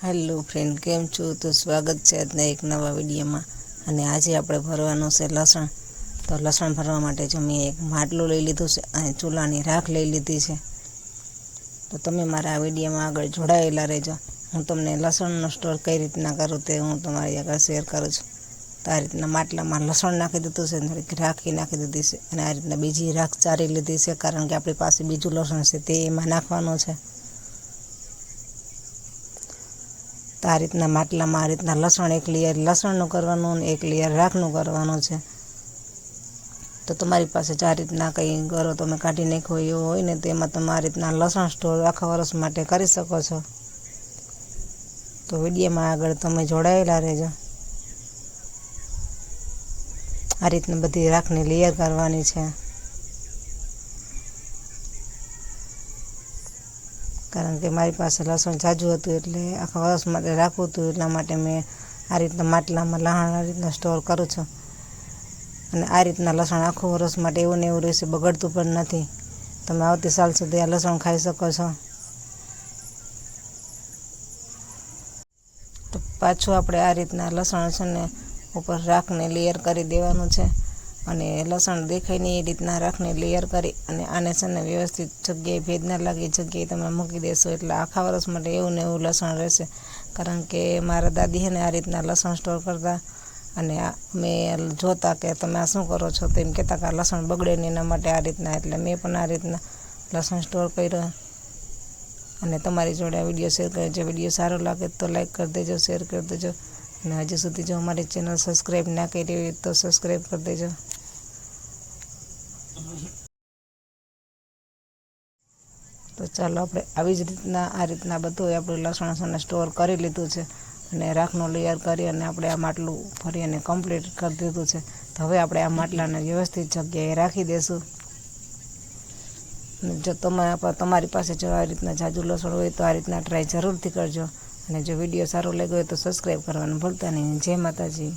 Hello friend, केम छो? तो स्वागत है आज एक नवा विडियो में। अने आज આપણે ભરવાનું છે લસણ। તો લસણ ભરવા માટે જો મેં એક માટલું લઈ લીધું છે અને ચૂલાની રાખ લઈ લીધી છે। તો તમે મારા આ વિડિયોમાં આગળ જોડાયેલા રહેજો। હું તમને લસણનો સ્ટોર કઈ રીતના કરું તે હું તમારી આગળ શેર કરું છું। તો આ રીતના માટલામાં લસણ નાખી દીધું છે, થોડીક રાખી નાખી દીધી છે અને આ રીતના બીજી રાખ ચારી લીધી છે, કારણ કે આપણી પાસે બીજું લસણ છે તે એમાં નાખવાનું છે। તો આ રીતના માટલામાં આ રીતના લસણ એક લેયર લસણનું કરવાનું અને એક લેયર રાખનું કરવાનું છે। તો તમારી પાસે આ રીતના કંઈ કરો તમે કાઢી નાખો એવું હોય ને તેમાં તમે આ રીતના લસણ સ્ટોર આખા વર્ષ માટે કરી શકો છો। તો વિડીયોમાં આગળ તમે જોડાયેલા રહેજો। આ રીતના બધી રાખની લેયર કરવાની છે, કારણ કે મારી પાસે લસણ જાજુ હતું એટલે આખા વર્ષ માટે રાખવું હતું, એટલા માટે મેં આ રીતના માટલામાં લસણ આ રીતના સ્ટોર કરું છું। અને આ રીતના લસણ આખું વર્ષ માટે એવું ને એવું રહેશે, બગડતું પણ નથી। તમે આવતી સાલ સુધી આ લસણ ખાઈ શકો છો। તો પાછું આપણે આ રીતના લસણ છે ને ઉપર રાખને લેયર કરી દેવાનું છે, અને લસણ દેખાય નહીં એ રીતના રાખને લેયર કરી અને આને છે ને વ્યવસ્થિત જગ્યાએ ભેજ ના લાગે જગ્યાએ તમે મૂકી દેશો એટલે આખા વર્ષ માટે એવું ને એવું લસણ રહેશે। કારણ કે મારા દાદી છે ને આ રીતના લસણ સ્ટોર કરતા, અને મેં જોતા કે તમે આ શું કરો છો તો એમ કહેતા કે લસણ બગડે નહીં એના માટે આ રીતના, એટલે મેં પણ આ રીતના લસણ સ્ટોર કર્યો। અને તમારી જોડે આ વિડીયો શેર કરજો। વિડીયો સારો લાગે તો લાઈક કરી દેજો, શેર કરી દેજો, અને હજી સુધી જો અમારી ચેનલ સબસ્ક્રાઈબ ના કરી હોય તો સબસ્ક્રાઈબ કરી દેજો। તો ચાલો આપણે આવી જ રીતના આ રીતના બધું આપણું લસણ સ્ટોર કરી લીધું છે, અને રાખનું લેયર કરી અને આપણે આ માટલું ભરી અને કમ્પ્લીટ કરી દીધું છે। તો હવે આપણે આ માટલાને વ્યવસ્થિત જગ્યાએ રાખી દઈશું। જો તમારી પાસે જો આ રીતના જાજુ લસણ હોય તો આ રીતના ટ્રાય જરૂરથી કરજો, અને જો વિડીયો સારો લાગ્યો હોય તો સબસ્ક્રાઈબ કરવાનું ભૂલતા નહીં। જય માતાજી।